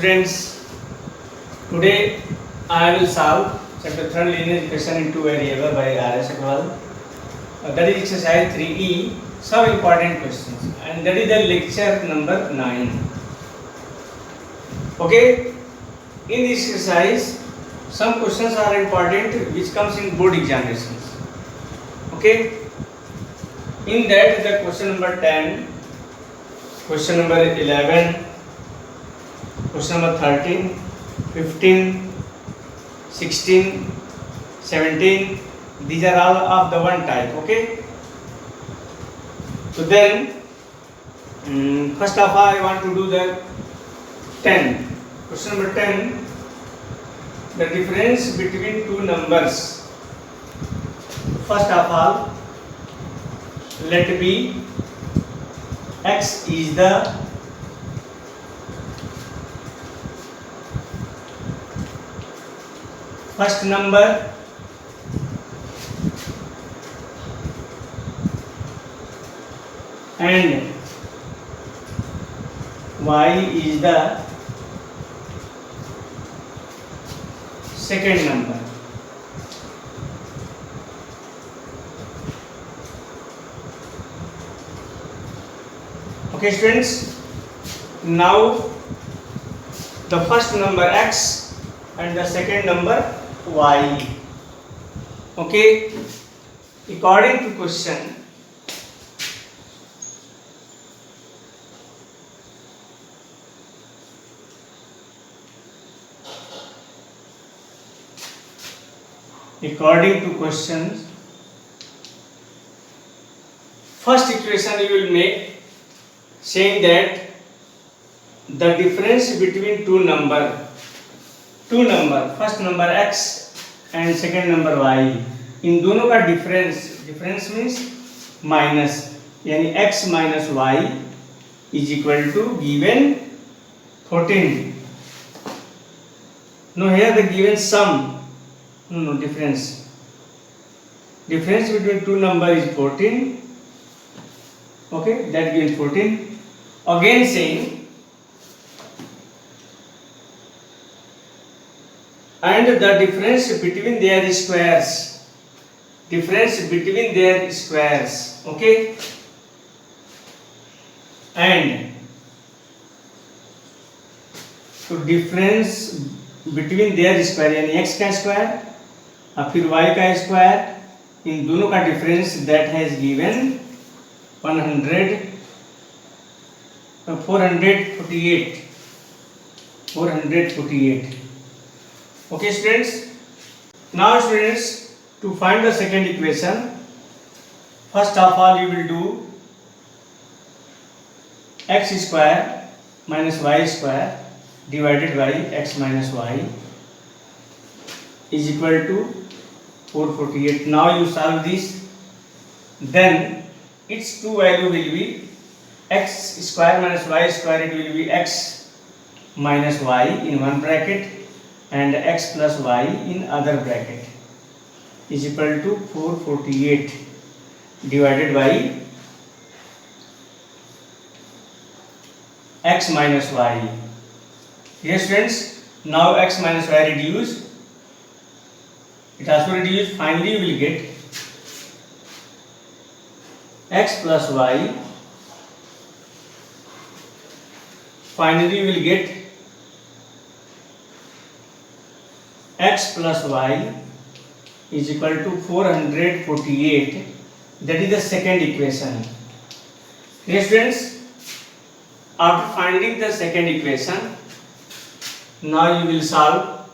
students, today I will solve chapter 3 linear equation in two variable by R.S. Agrawal. That is exercise 3E, some important questions, and that is the lecture number 9. Okay, in this exercise, some questions are important which comes in board examinations. Okay, in that the question number 10, question number 11, question number 13, 15, 16, 17, these are all of the one type. Okay, so then first of all I want to do the 10. Question number 10, the difference between two numbers. First of all, let be x is the first number and y is the second number. Okay students, now the first number x and the second number y. Okay, according to question, first equation you will make saying that the difference between two number, first number x and second number y, इन दोनों का difference means minus, यानी x minus y is equal to given 14. No, here the given sum. No, difference between two number is 14. Okay, that gives 14. Again saying, and the difference between their squares. Okay, and so difference between their square यानी x का square और फिर y का square, इन दोनों का difference that has given 448. Okay students, now students, to find the second equation, first of all you will do x square minus y square divided by x minus y is equal to 448. Now you solve this, then its two value will be x square minus y square, it will be x minus y in one bracket and x plus y in other bracket is equal to 448 divided by x minus y. Yes students, now x minus y reduced, it also reduced, finally you will get x plus y, finally you will get x plus y is equal to 448. That is the second equation. Yes students, after finding the second equation, now you will solve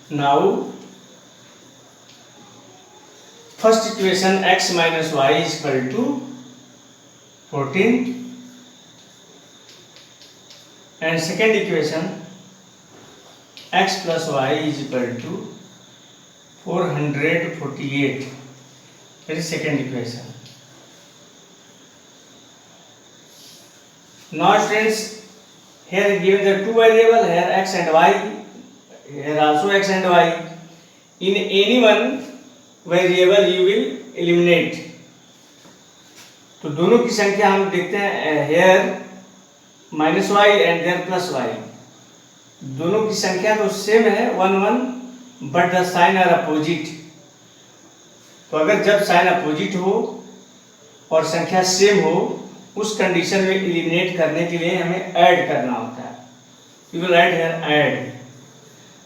now first equation x minus y is equal to 14 and second equation x plus y is equal to 448. That is second equation. Now students, here given the two variable, here x and y, here also x and y. In any one variable you will eliminate, तो दोनों की संख्या हम देखते हैं here minus y and there plus y, दोनों की संख्या तो सेम है 1 1, but the sign are opposite. तो अगर जब साइन अपोजिट हो और संख्या सेम हो, उस कंडीशन में एलिमिनेट करने के लिए हमें ऐड करना होता है। You will add here add,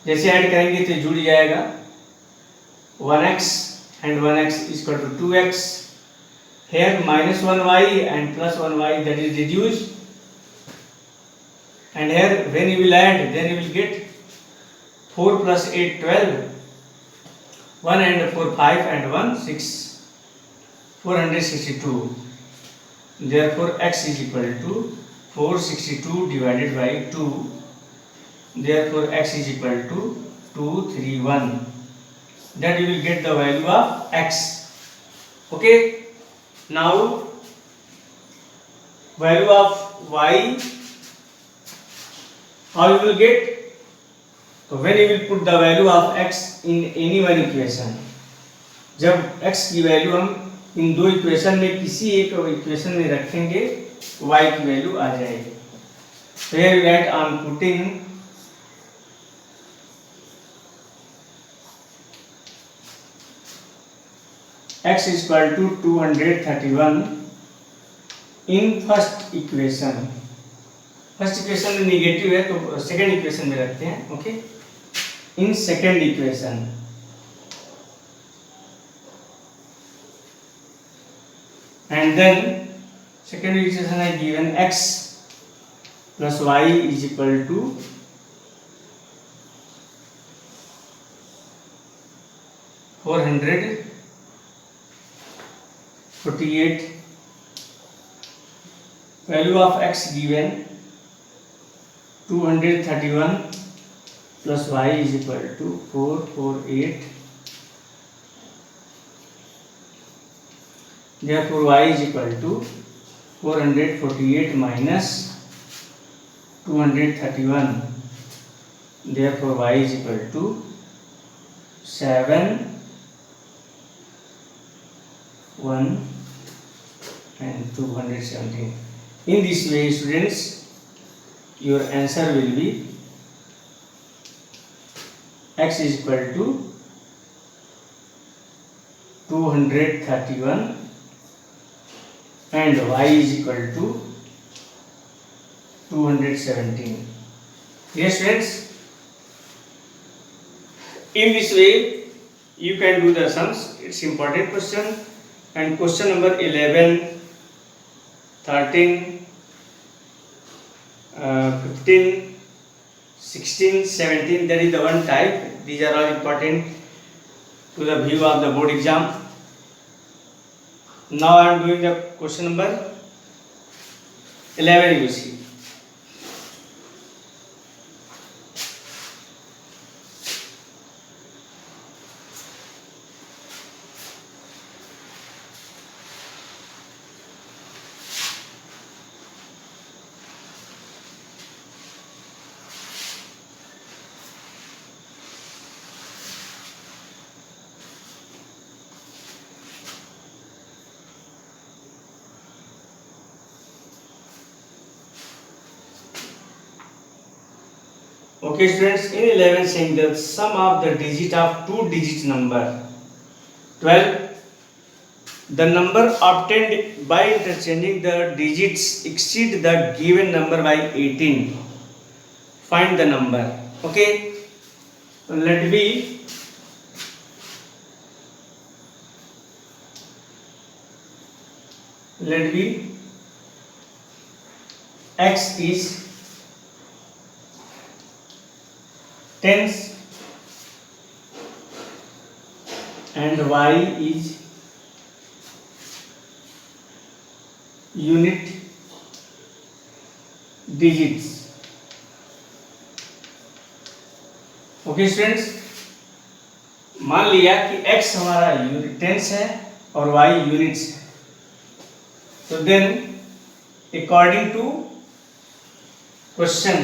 जैसे ऐड करेंगे तो जुड़ जाएगा 1x and 1x is equal to 2x. Here minus 1y and plus 1y, that is reduced. And here when you will add, then you will get 4 plus 8 12, 1 and 4 5 and 1 6, 462. Therefore x is equal to 462 divided by 2. Therefore x is equal to 231. That you will get the value of x. Okay, now value of y, how you will get? So when you will put the value of x in any one equation, जब x की value हम इन दो equation में किसी एक equation में रखेंगे, y की वैल्यू आ जाएगी। So here you write on putting x is equal to 231 in first equation। First equation में निगेटिव है तो सेकेंड इक्वेशन में रखते हैं। Okay, in second equation and then second equation है given x plus y is equal to 448। value of x given 231 plus y is equal to 448, therefore y is equal to 448 minus 231, therefore y is equal to 7 1 and 217. In this way, students, your answer will be x is equal to 231 and y is equal to 217. Yes, friends, in this way you can do the sums. It's important question, and question number 11, 13, 15, 16, 17, that is the one type. These are all important to the view of the board exam. Now I am doing the question number 11. You see, okay students, in 11 saying the sum of the digit of two digit number 12, the number obtained by interchanging the digits exceed the given number by 18, find the number. Okay, let be x is tens and y is unit digits. Okay students, मान लिया कि x हमारा tense है और y units है, तो then according to question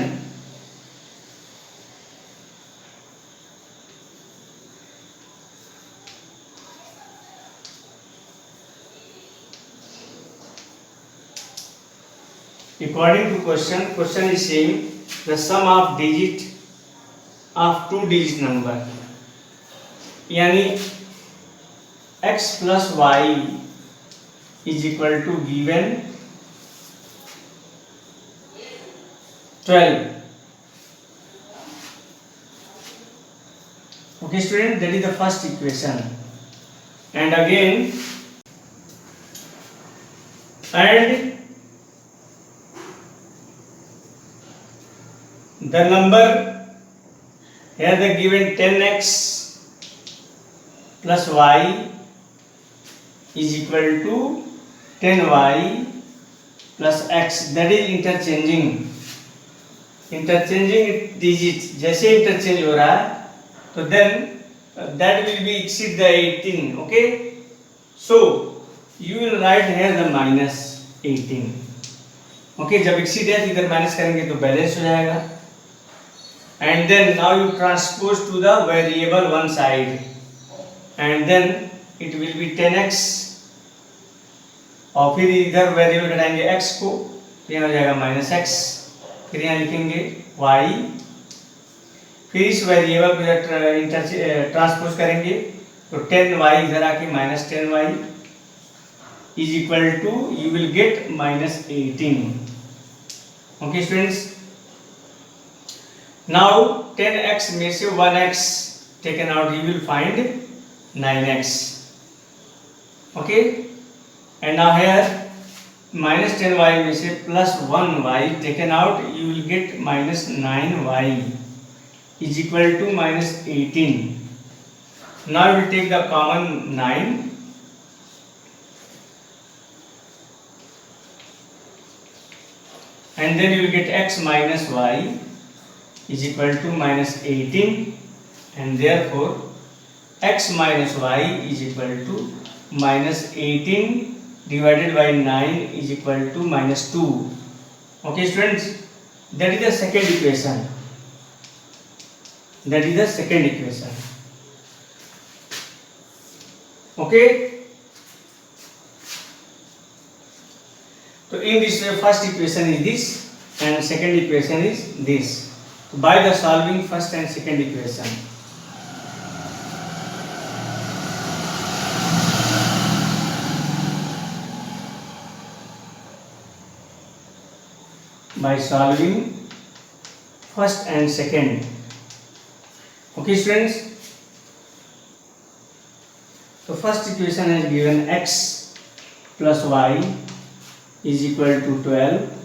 According to question is saying the sum of digit of two digit number, यानी x plus y is equal to given 12. Okay student, that is the first equation. And again, and the number here the given 10x plus y is equal to 10y plus x, that is interchanging digits. जैसे interchange हो रहा है तो then that will be exceed the 18. Okay, so you will write here the minus 18. Okay, जब exceed है तो इधर minus करेंगे तो बैलेंस हो जाएगा. And then now you transpose to the variable one side, and then it will be 10x, और फिर इधर वेरिएबल घटाएंगे x को, तो यहाँ हो जाएगा माइनस x, फिर यहाँ लिखेंगे y, फिर इस वेरिएबल को इधर ट्रांसपोज करेंगे तो 10y इधर आके minus 10y is equal to you will get minus 18. Okay students, now 10x में से 1x taken out, you will find 9x. Okay, and now here minus 10y में से plus 1y taken out, you will get minus 9y is equal to minus 18. Now you will take the common 9, and then you will get x minus y is equal to minus 18, and therefore x minus y is equal to minus 18 divided by 9 is equal to minus 2. Okay students, that is the second equation. That is the second equation. Okay, so in this way first equation is this and second equation is this. By the solving first and second equation, by solving first and second. Okay students, so first equation has given x plus y is equal to 12,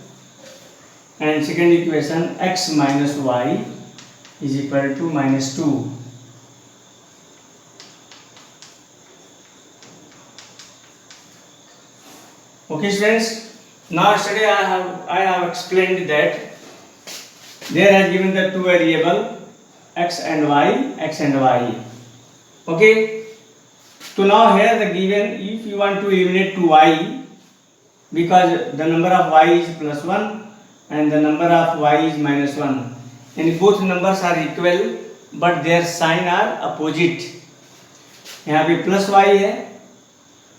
and second equation x minus y is equal to minus 2. Okay students, now yesterday I have explained that there has given the two variable x and y. Okay, so now here the given, if you want to eliminate 2y, because the number of y is plus 1 and the number of y is minus 1, and both numbers are equal but their sign are opposite. यहाँ पे plus y है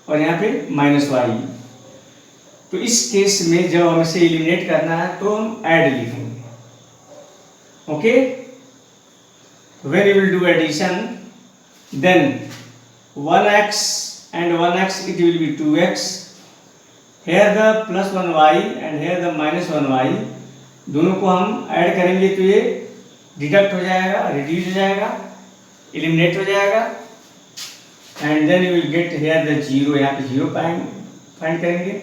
और यहाँ पे minus y. तो इस case में जब हमें से एलिमिनेट करना है तो हम ऐड लिखेंगे. Okay, when you will do addition, then 1x and 1x it will be 2x. Here the plus 1y and here the minus 1y, दोनों को हम ऐड करेंगे तो ये डिडक्ट हो जाएगा, रिड्यूस हो जाएगा, एलिमिनेट हो जाएगा, and then you will get here the 0. यहाँ पे 0 फाइंड करेंगे.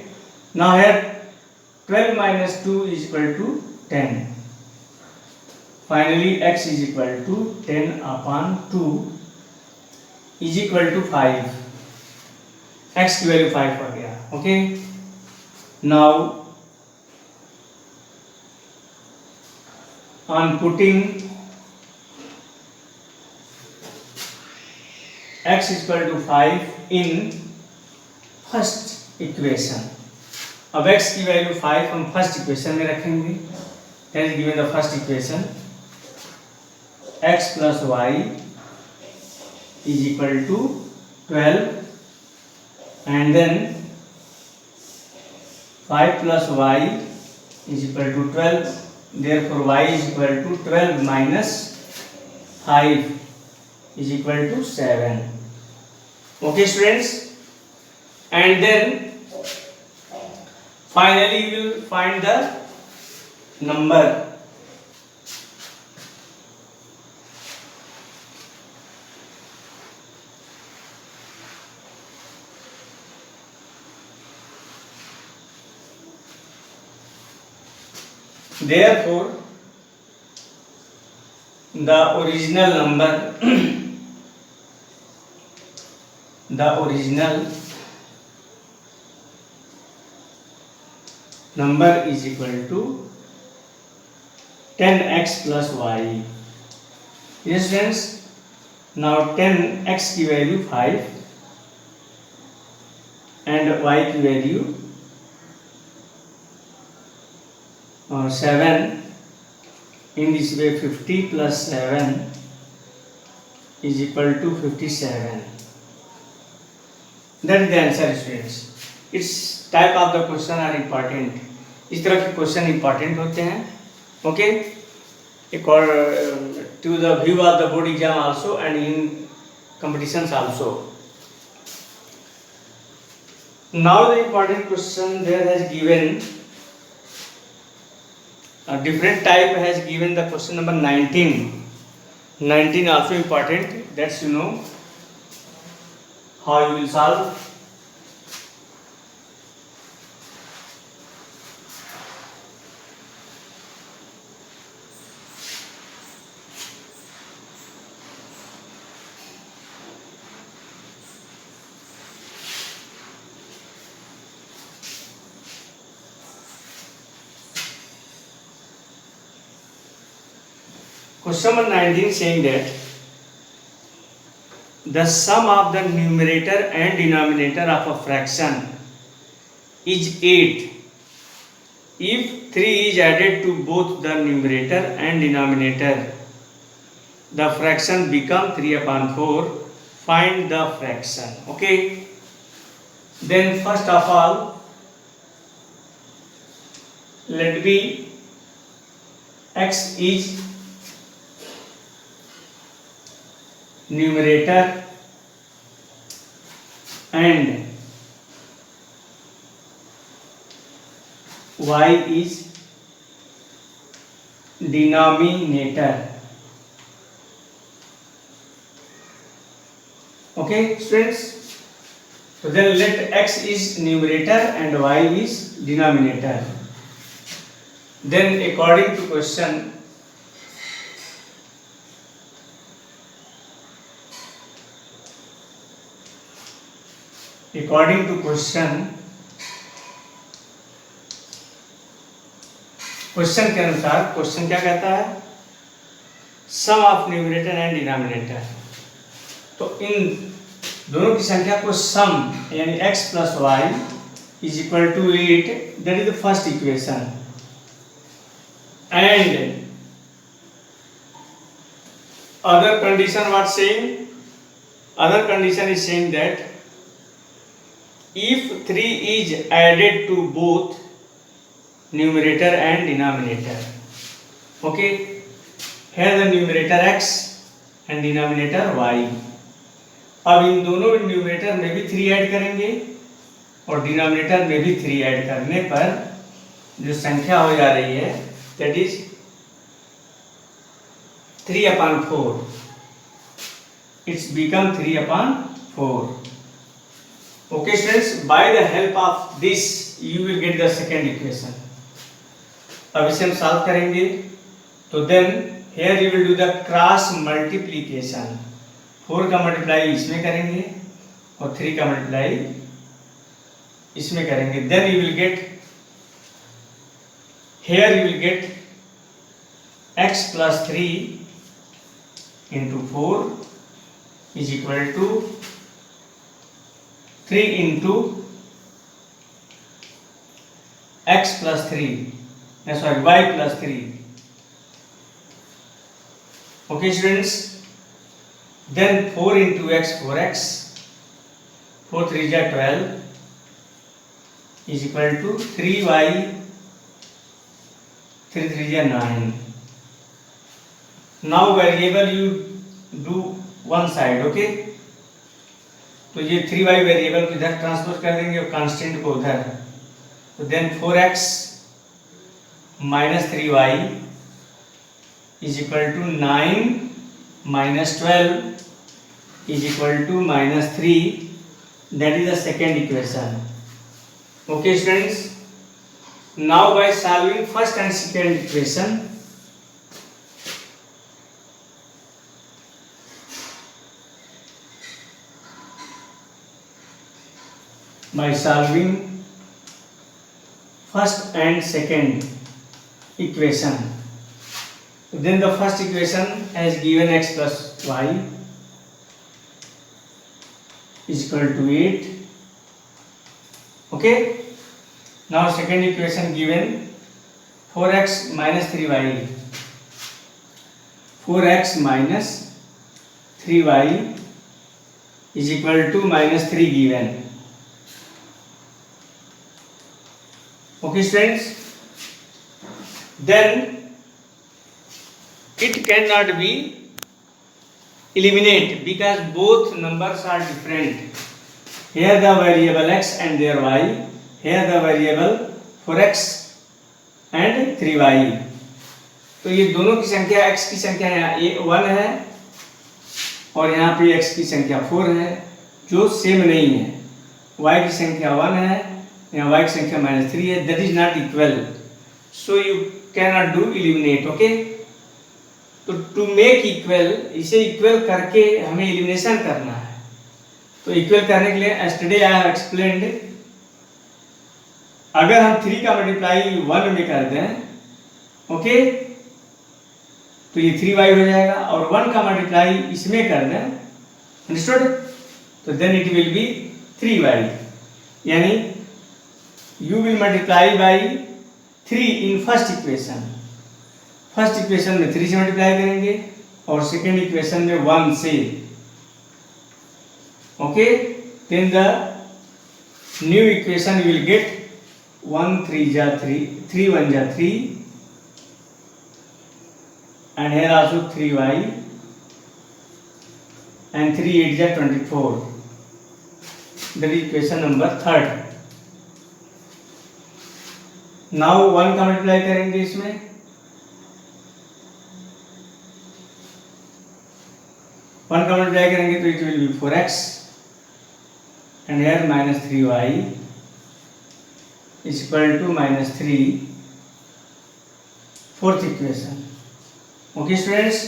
Now here 12 minus 2 is equal to 10. Finally x is equal to 10 upon 2 is equal to 5. x की वैल्यू 5 हो गया. Okay, now on putting x is equal to 5 in first equation. अब x की value 5 हम first equation में रखेंगे. That is given the first equation, x plus y is equal to 12, and then 5 plus y is equal to 12. Therefore y is equal to 12 minus 5 is equal to 7. Okay students, and then finally we will find the number. Therefore the original number the original number is equal to 10x plus y. Yes friends, now 10x की value 5 and y की value 7. In this way 50 plus 7 is equal to 57. That is the answer students. Its type of the question are important. इस तरह के question important होते हैं. Okay, एक और to the view of the board exam also and in competitions also. Now the important question there has given a different type, has given the question number 19. 19 also important, that's you know how you will solve. Question number 19 saying that the sum of the numerator and denominator of a fraction is 8 if 3 is added to both the numerator and denominator. The fraction become 3/4. Find the fraction. Okay, then first of all let be x is numerator and y is denominator. Okay students, so then let x is numerator and y is denominator. Then according to question, question के अनुसार question क्या कहता है, sum of numerator and denominator. तो इन दोनों की संख्या को सम यानी x plus y is equal to 8, that is the first equation. And other condition what saying, other condition is saying that if 3 is added to both numerator and denominator. Okay, here the numerator x and denominator y. अब इन दोनों numerator में भी 3 add करेंगे और denominator में भी 3 add करने पर जो संख्या हो जा रही है that is 3/4. It's become 3/4. Okay students, by the help of this you will get the second equation. अब इसे हम सॉल्व करेंगे तो then here you will do the cross multiplication. 4 का मल्टीप्लाई इसमें करेंगे और 3 का मल्टीप्लाई इसमें करेंगे. Then you will get, here you will get x plus 3 into 4 is equal to 3 into x plus 3, y plus 3. Okay students, then 4 into x, 4x, 4 3 is 12 is equal to 3y 3 3 is 9. Now variable you do one side, okay? तो ये 3y variable को इधर transfer कर देंगे और constant को उधर, तो then 4x minus 3y is equal to 9 minus 12 is equal to minus 3. That is the second equation. Okay students, now by solving first and second equation, by solving first and second equation, then the first equation has given x plus y is equal to 8. Okay, now second equation given 4x minus 3y, 4x minus 3y is equal to minus 3 given. Okay students, then it cannot be eliminated because both numbers are different. Here the variable x and there y, here the variable 4x and 3y. तो ये दोनों की संख्या x की संख्या यहाँ 1 है और यहाँ पे x की संख्या 4 है, जो सेम नहीं है. y की संख्या 1 है, यहाँ y की संख्या -3 है. That is not equal, so you cannot do eliminate. Okay, तो टू मेक इक्वल, इसे इक्वल करके हमें एलिमिनेशन करना है. तो इक्वल करने के लिए yesterday I have explained, अगर हम 3 का मल्टीप्लाई 1 में कर दें, ओके, तो ये 3y हो जाएगा, और 1 का मल्टीप्लाई इसमें कर दें, अंडरस्टूड, तो then it will be 3y. यानी you will multiply by 3 in first equation. First equation में 3 से मल्टीप्लाई करेंगे और सेकेंड इक्वेशन में 1 से. Okay, then the new equation will get 1 3 जा 3, 3 1 जा 3, and here also 3y and 3 8 जा 24. That is equation number 3rd. Now 1 का मल्टीप्लाई करेंगे इसमें, 1 का मल्टीप्लाई करेंगे तो it will be 4x and here minus 3y is equal to minus 3. Fourth equation. Okay students,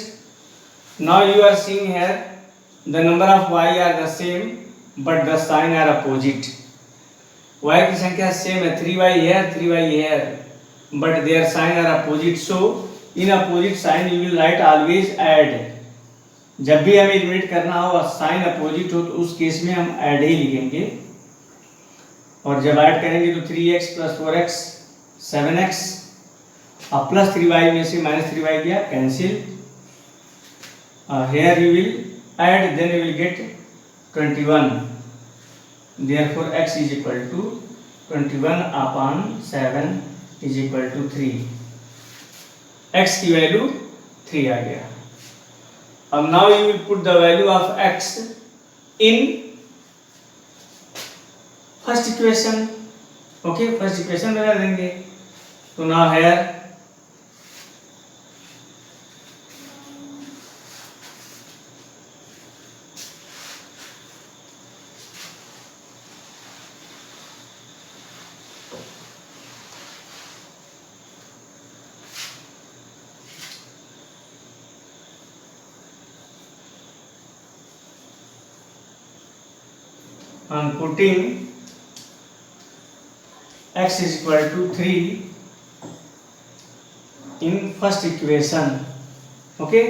now you are seeing here the number of y are the same but the sign are opposite. y की संख्या same है, 3y here 3y here, but their sign are opposite, so in opposite sign you will write always add. जब भी हमें eliminate करना हो और sign opposite हो तो उस केस में हम ऐड ही लिखेंगे, और जब ऐड करेंगे तो 3x प्लस 4x 7x और प्लस 3y में से माइनस 3y गया, cancel. Here you will add, then you will get 21. Therefore x is equal to 21/7 is equal to 3. x की वैल्यू 3 आ गया. And now you will put the value of x in first equation. Okay, first equation में डाल देंगे. तो now here I am putting x is equal to 3 in first equation. Okay,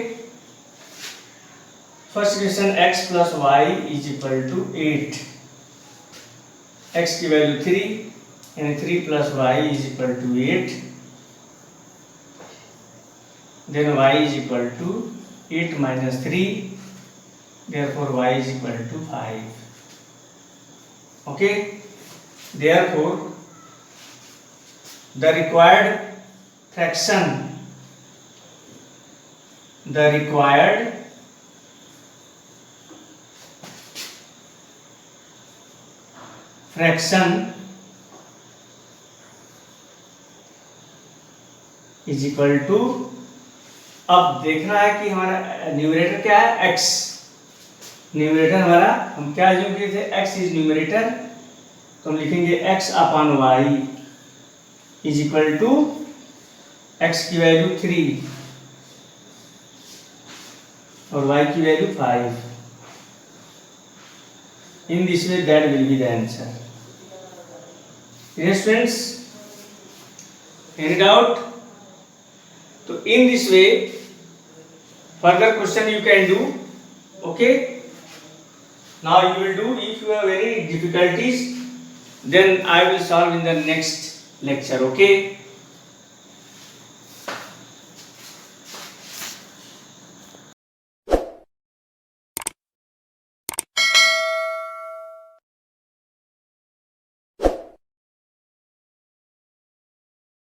first equation x plus y is equal to 8. x की value 3 and 3 plus y is equal to 8. Then y is equal to 8 minus 3. Therefore y is equal to 5. Okay, therefore the required fraction, the required fraction is equal to, अब देखना है कि हमारा numerator क्या है, x। Numerator हमारा हम क्या यूज किए थे, x इज न्यूमरेटर, तो हम लिखेंगे x upon y is equal to x की वैल्यू 3 और y की value 5। In this way that will be the answer. Yes friends, any doubt? So in this way further question you can do, okay? Now you will do, if you have any difficulties then I will solve in the next lecture, okay?